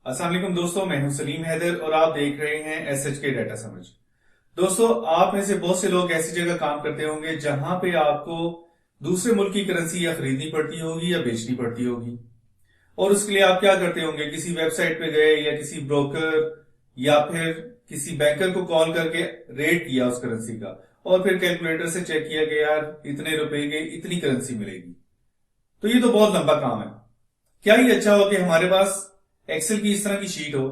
अस्सलाम वालेकुम दोस्तों, मैं हूं सलीम हैदर और आप देख रहे हैं SHK डाटा समझ। दोस्तों, आप में से बहुत से लोग ऐसी जगह काम करते होंगे जहां पे आपको दूसरे मुल्क की करेंसी या खरीदनी पड़ती होगी या बेचनी पड़ती होगी। और उसके लिए आप क्या करते होंगे, किसी वेबसाइट पे गए या किसी ब्रोकर या फिर किसी बैंकर को कॉल करके रेट किया उस करेंसी का और फिर कैलकुलेटर से चेक किया कि यार इतने रुपए के इतनी करेंसी मिलेगी। तो ये तो बहुत लंबा काम है। क्या ये अच्छा हो कि हमारे पास एक्सेल की इस तरह की शीट हो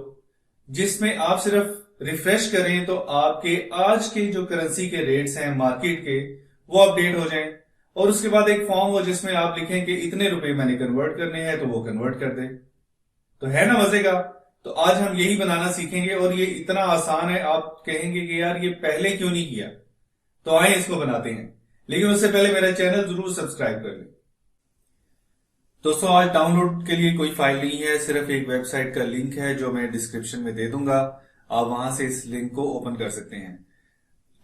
जिसमें आप सिर्फ रिफ्रेश करें तो आपके आज के जो करेंसी के रेट्स हैं मार्केट के वो अपडेट हो जाएं, और उसके बाद एक फॉर्म हो जिसमें आप लिखें कि इतने रुपए मैंने कन्वर्ट करने हैं तो वो कन्वर्ट कर दे। तो है ना मजे का। तो आज हम यही बनाना सीखेंगे और ये इतना आसान है, आप कहेंगे कि यार ये पहले क्यों नहीं किया। तो आए इसको बनाते हैं, लेकिन उससे पहले मेरा चैनल जरूर सब्सक्राइब कर लें। दोस्तों, आज डाउनलोड के लिए कोई फाइल नहीं है, सिर्फ एक वेबसाइट का लिंक है जो मैं डिस्क्रिप्शन में दे दूंगा। आप वहां से इस लिंक को ओपन कर सकते हैं।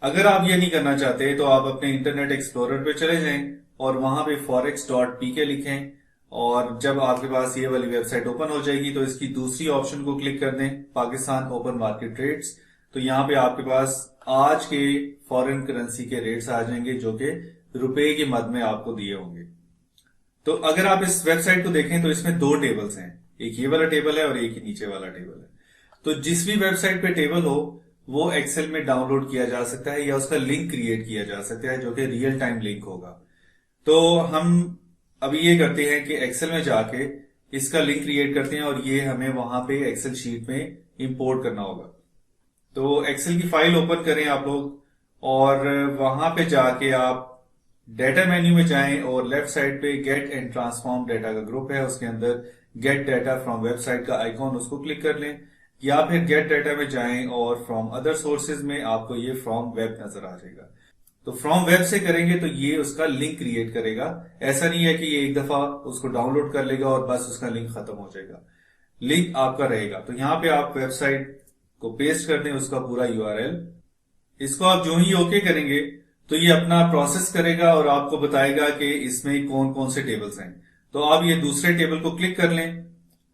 अगर आप ये नहीं करना चाहते तो आप अपने इंटरनेट एक्सप्लोरर पे चले जाएं और वहां पे forex.pk लिखें, और जब आपके पास ये वाली वेबसाइट ओपन हो जाएगी तो इसकी दूसरी ऑप्शन को क्लिक कर दें, पाकिस्तान ओपन मार्केट रेट्स। तो यहाँ पे आपके पास आज के फॉरेन करेंसी के रेट्स आ जाएंगे जो कि रुपए की मद में आपको दिए होंगे। तो अगर आप इस वेबसाइट को देखें तो इसमें दो टेबल्स हैं, एक ये वाला टेबल है और एक ही नीचे वाला टेबल है। तो जिस भी वेबसाइट पे टेबल हो वो एक्सेल में डाउनलोड किया जा सकता है या उसका लिंक क्रिएट किया जा सकता है जो कि रियल टाइम लिंक होगा। तो हम अभी ये करते हैं कि एक्सेल में जाके इसका लिंक क्रिएट करते हैं और ये हमें वहां पे एक्सेल शीट में इंपोर्ट करना होगा। तो एक्सेल की फाइल ओपन करें आप लोग, और वहां पे जाके आप डेटा मेन्यू में जाएं और लेफ्ट साइड पे गेट एंड ट्रांसफॉर्म डेटा का ग्रुप है, उसके अंदर गेट डेटा फ्रॉम वेबसाइट का आइकॉन उसको क्लिक कर लें, या फिर गेट डेटा में जाएं और फ्रॉम अदर सोर्सेज में आपको ये फ्रॉम वेब नजर आ जाएगा। तो फ्रॉम वेब से करेंगे तो ये उसका लिंक क्रिएट करेगा। ऐसा नहीं है कि ये एक दफा उसको डाउनलोड कर लेगा और बस उसका लिंक खत्म हो जाएगा, लिंक आपका रहेगा। तो यहाँ पे आप वेबसाइट को पेस्ट कर दें, उसका पूरा URL। इसको आप जो ही ओके करेंगे तो ये अपना प्रोसेस करेगा और आपको बताएगा कि इसमें कौन कौन से टेबल्स हैं। तो आप ये दूसरे टेबल को क्लिक कर लें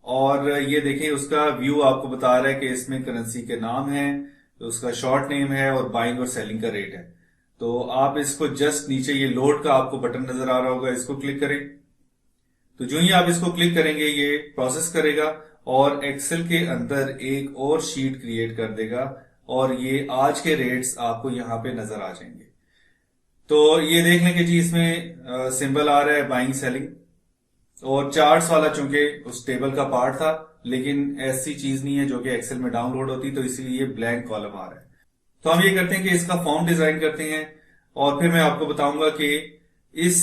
और ये देखें उसका व्यू आपको बता रहा है कि इसमें करेंसी के नाम है, तो उसका शॉर्ट नेम है और बाइंग और सेलिंग का रेट है। तो आप इसको जस्ट नीचे ये लोड का आपको बटन नजर आ रहा होगा, इसको क्लिक करें। तो जो ही आप इसको क्लिक करेंगे ये प्रोसेस करेगा और एक्सेल के अंदर एक और शीट क्रिएट कर देगा और ये आज के रेट्स आपको यहाँ पे नजर आ जाएंगे। तो ये देख लें कि जी इसमें सिंबल आ रहा है बाइंग सेलिंग, और चार्ट्स वाला चूंकि उस टेबल का पार्ट था, लेकिन ऐसी चीज नहीं है जो कि एक्सेल में डाउनलोड होती, तो इसलिए ये ब्लैंक कॉलम आ रहा है। तो हम ये करते हैं कि इसका फॉर्म डिजाइन करते हैं और फिर मैं आपको बताऊंगा कि इस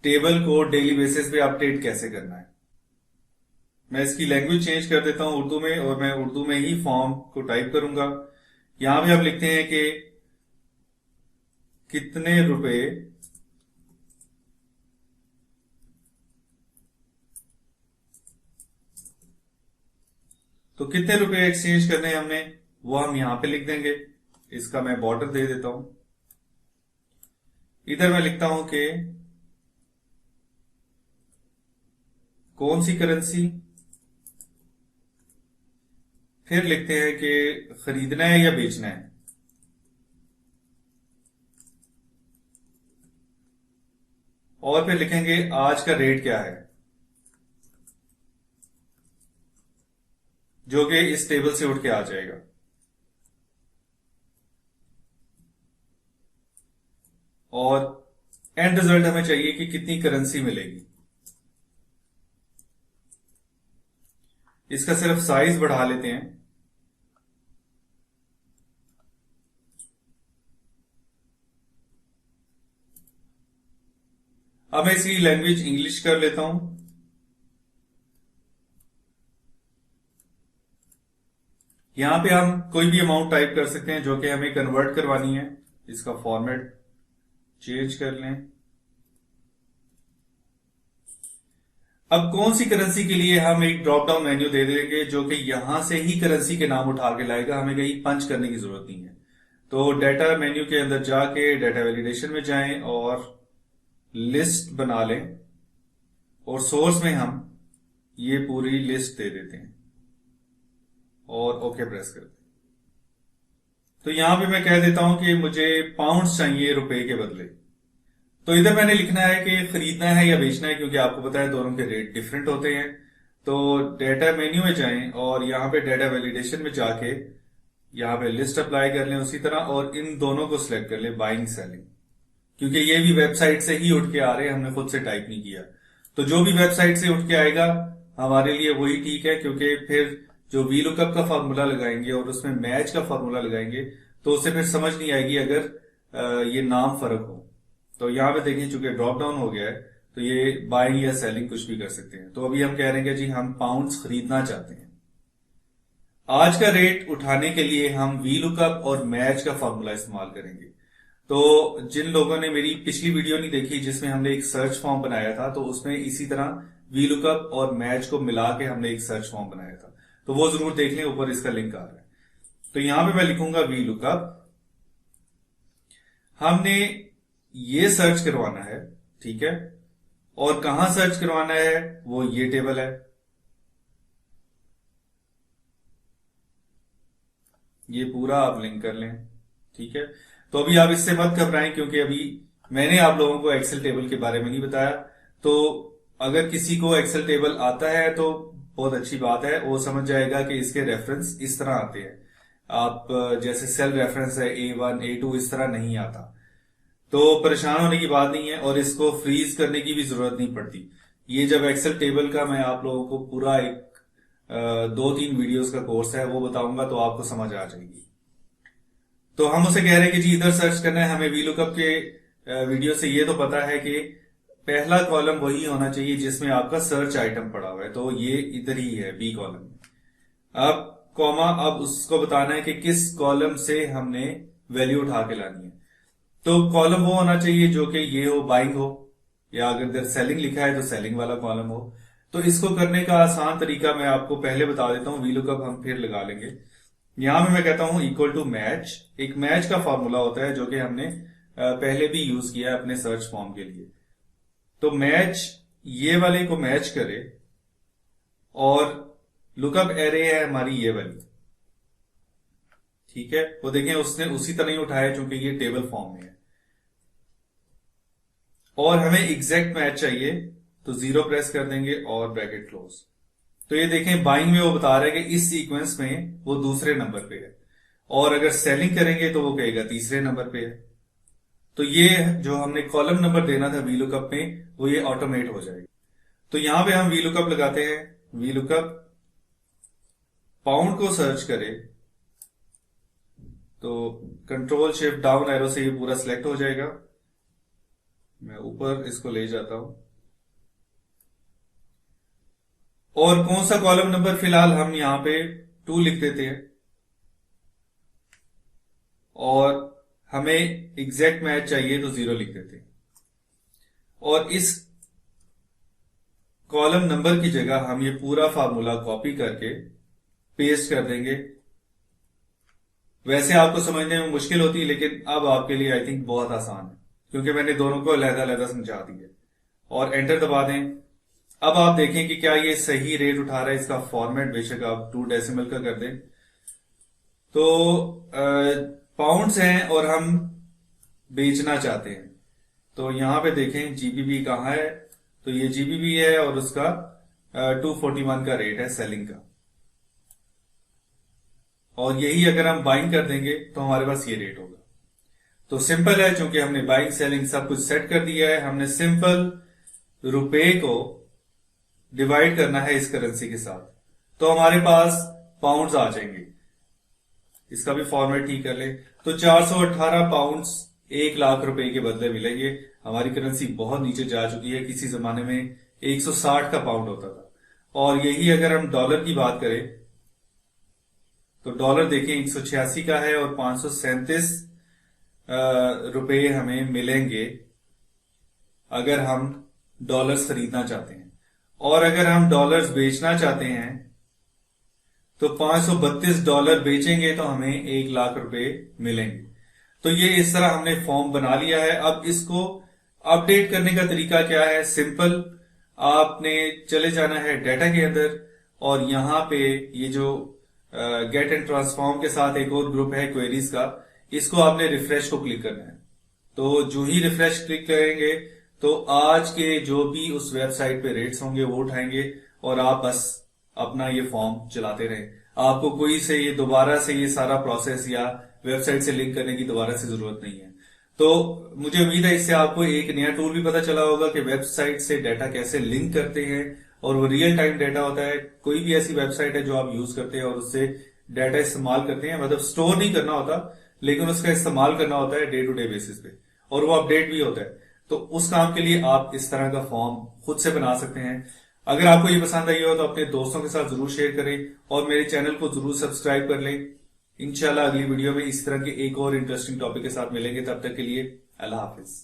टेबल को डेली बेसिस पे अपडेट कैसे करना है। मैं इसकी लैंग्वेज चेंज कर देता हूं उर्दू में, और मैं उर्दू में ही फॉर्म को टाइप करूंगा। यहां भी आप लिखते हैं कि कितने रुपए तो कितने रुपए एक्सचेंज करने हैं हमने वो हम यहां पे लिख देंगे। इसका मैं बॉर्डर दे देता हूं। इधर मैं लिखता हूं कि कौन सी करेंसी, फिर लिखते हैं कि खरीदना है या बेचना है, और फिर लिखेंगे आज का रेट क्या है जो कि इस टेबल से उठ के आ जाएगा। और एंड रिजल्ट हमें चाहिए कि कितनी करेंसी मिलेगी। इसका सिर्फ साइज बढ़ा लेते हैं। अब मैं इसकी लैंग्वेज इंग्लिश कर लेता हूं। यहां पे हम कोई भी अमाउंट टाइप कर सकते हैं जो कि हमें कन्वर्ट करवानी है। इसका फॉर्मेट चेंज कर लें। अब कौन सी करेंसी के लिए हम एक ड्रॉप डाउन मेन्यू दे देंगे जो कि यहां से ही करेंसी के नाम उठा के लाएगा, हमें कहीं पंच करने की जरूरत नहीं है। तो डेटा मेन्यू के अंदर जाके डेटा वैलिडेशन में जाएं और लिस्ट बना लें, और सोर्स में हम ये पूरी लिस्ट दे देते हैं। और ओके प्रेस कर दें। तो यहां पे मैं कह देता हूं कि मुझे पाउंड्स चाहिए रुपए के बदले। तो इधर मैंने लिखना है कि खरीदना है या बेचना है, क्योंकि आपको पता है दोनों के रेट डिफरेंट होते हैं। तो डेटा मेन्यू में जाएं और यहाँ पे डेटा वैलिडेशन में जाके यहाँ पे लिस्ट अप्लाई कर लें उसी तरह, और इन दोनों को सिलेक्ट कर लें, बाइंग सेलिंग, क्योंकि ये भी वेबसाइट से ही उठ के आ रहे हैं, हमने खुद से टाइप नहीं किया। तो जो भी वेबसाइट से उठ के आएगा हमारे लिए वही ठीक है, क्योंकि फिर जो वी लुकअप का फॉर्मूला लगाएंगे और उसमें मैच का फॉर्मूला लगाएंगे तो उससे फिर समझ नहीं आएगी अगर ये नाम फर्क हो। तो यहाँ पे देखिए चूंकि ड्रॉप डाउन हो गया है तो ये बाइंग या सेलिंग कुछ भी कर सकते हैं। तो अभी हम कह रहे हैं कि जी हम पाउंड्स खरीदना चाहते हैं। आज का रेट उठाने के लिए हम वी लुकअप और मैच का फॉर्मूला इस्तेमाल करेंगे। तो जिन लोगों ने मेरी पिछली वीडियो नहीं देखी जिसमें हमने एक सर्च फॉर्म बनाया था, तो उसमें इसी तरह वी लुकअप और मैच को मिला के हमने एक सर्च फॉर्म बनाया था, तो वो जरूर देख लें, ऊपर इसका लिंक आ रहा है। तो यहां पे मैं लिखूंगा वी लुकअप। हमने ये सर्च करवाना है, ठीक है, और कहां सर्च करवाना है वो ये टेबल है, ये पूरा आप लिंक कर लें, ठीक है। तो अभी आप इससे मत घबराएं, क्योंकि अभी मैंने आप लोगों को एक्सेल टेबल के बारे में नहीं बताया। तो अगर किसी को एक्सेल टेबल आता है तो बहुत अच्छी बात है, वो समझ जाएगा कि इसके रेफरेंस इस तरह आते हैं। आप जैसे सेल रेफरेंस है A1 A2 इस तरह नहीं आता, तो परेशान होने की बात नहीं है, और इसको फ्रीज करने की भी जरूरत नहीं पड़ती। ये जब एक्सेल टेबल का मैं आप लोगों को पूरा एक 2-3 वीडियोस का कोर्स है वो बताऊंगा तो आपको समझ आ जाएगी। तो हम उसे कह रहे हैं कि जी इधर सर्च करना है। हमें वी लुकअप के वीडियो से ये तो पता है कि पहला कॉलम वही होना चाहिए जिसमें आपका सर्च आइटम पड़ा हुआ है, तो ये इधर ही है बी कॉलम। अब कॉमा, अब उसको बताना है कि किस कॉलम से हमने वैल्यू उठा के लानी है। तो कॉलम वो होना चाहिए जो कि ये हो, बाइंग हो, या अगर इधर सेलिंग लिखा है तो सेलिंग वाला कॉलम हो। तो इसको करने का आसान तरीका मैं आपको पहले बता देता हूं, वी लुकअप हम फिर लगा लेंगे। यहां पे मैं कहता हूं इक्वल टू मैच। एक मैच का फॉर्मूला होता है जो कि हमने पहले भी यूज किया है अपने सर्च फॉर्म के लिए। तो मैच ये वाले को मैच करे, और लुकअप एरे है हमारी ये वाली, ठीक है। वो देखें उसने उसी तरह ही उठाया चूंकि ये टेबल फॉर्म में है, और हमें एग्जैक्ट मैच चाहिए तो 0 प्रेस कर देंगे और ब्रैकेट क्लोज। तो ये देखें बाइंग में वो बता रहा है कि इस सीक्वेंस में वो दूसरे नंबर पे है, और अगर सेलिंग करेंगे तो वो कहेगा तीसरे नंबर पे है। तो ये जो हमने कॉलम नंबर देना था वी लुकअप में वो ये ऑटोमेट हो जाएगा। तो यहां पे हम वी लुकअप लगाते हैं, वी लुकअप पाउंड को सर्च करे तो कंट्रोल शिफ्ट डाउन एरो से ये पूरा सिलेक्ट हो जाएगा। मैं ऊपर इसको ले जाता हूं, और कौन सा कॉलम नंबर फिलहाल हम यहां पे 2 लिख देते हैं, और हमें एग्जैक्ट मैच चाहिए तो 0 लिख देते हैं, और इस कॉलम नंबर की जगह हम ये पूरा फार्मूला कॉपी करके पेस्ट कर देंगे। वैसे आपको समझने में मुश्किल होती है, लेकिन अब आपके लिए आई थिंक बहुत आसान है, क्योंकि मैंने दोनों को अलग-अलग समझा दिया। और एंटर दबा दें। अब आप देखें कि क्या ये सही रेट उठा रहा है। इसका फॉर्मेट बेशक आप 2 डेसिमल का कर दें। तो पाउंड्स हैं और हम बेचना चाहते हैं, तो यहां पे देखें जीबीबी कहां है, तो ये जीबीबी है और उसका 241 का रेट है सेलिंग का, और यही अगर हम बाइंग कर देंगे तो हमारे पास ये रेट होगा। तो सिंपल है, चूंकि हमने बाइंग सेलिंग सब कुछ सेट कर दिया है। हमने सिंपल रुपए को डिवाइड करना है इस करेंसी के साथ, तो हमारे पास पाउंड्स आ जाएंगे। इसका भी फॉर्मेट ठीक कर ले, तो 418 पाउंड्स 1 लाख रुपए के बदले मिलेंगे। हमारी करेंसी बहुत नीचे जा चुकी है, किसी जमाने में 160 का पाउंड होता था। और यही अगर हम डॉलर की बात करें तो डॉलर देखें 186 का है, और 537 रुपए हमें मिलेंगे अगर हम डॉलर्स खरीदना चाहते हैं। और अगर हम डॉलर्स बेचना चाहते हैं तो 532 डॉलर बेचेंगे तो हमें 1 लाख रुपए मिलेंगे। तो ये इस तरह हमने फॉर्म बना लिया है। अब इसको अपडेट करने का तरीका क्या है? सिंपल, आपने चले जाना है डाटा के अंदर, और यहां पे ये जो गेट एंड ट्रांसफॉर्म के साथ एक और ग्रुप है क्वेरीज का, इसको आपने रिफ्रेश को क्लिक करना है। तो जो ही रिफ्रेश क्लिक करेंगे तो आज के जो भी उस वेबसाइट पे रेट्स होंगे वो उठाएंगे और आप बस अपना ये फॉर्म चलाते रहें। आपको कोई से ये दोबारा से ये सारा प्रोसेस या वेबसाइट से लिंक करने की दोबारा से जरूरत नहीं है। तो मुझे उम्मीद है इससे आपको एक नया टूल भी पता चला होगा कि वेबसाइट से डाटा कैसे लिंक करते हैं, और वो रियल टाइम डाटा होता है। कोई भी ऐसी वेबसाइट है जो आप यूज करते हैं और उससे डाटा इस्तेमाल करते हैं, मतलब स्टोर नहीं करना होता लेकिन उसका इस्तेमाल करना होता है डे टू डे बेसिस पे, और वो अपडेट भी होता है। तो उस काम के लिए आप इस तरह का फॉर्म खुद से बना सकते हैं। अगर आपको ये पसंद आई हो तो अपने दोस्तों के साथ जरूर शेयर करें और मेरे चैनल को जरूर सब्सक्राइब कर लें। इंशाल्लाह अगली वीडियो में इस तरह के एक और इंटरेस्टिंग टॉपिक के साथ मिलेंगे। तब तक के लिए अल्लाह हाफिज।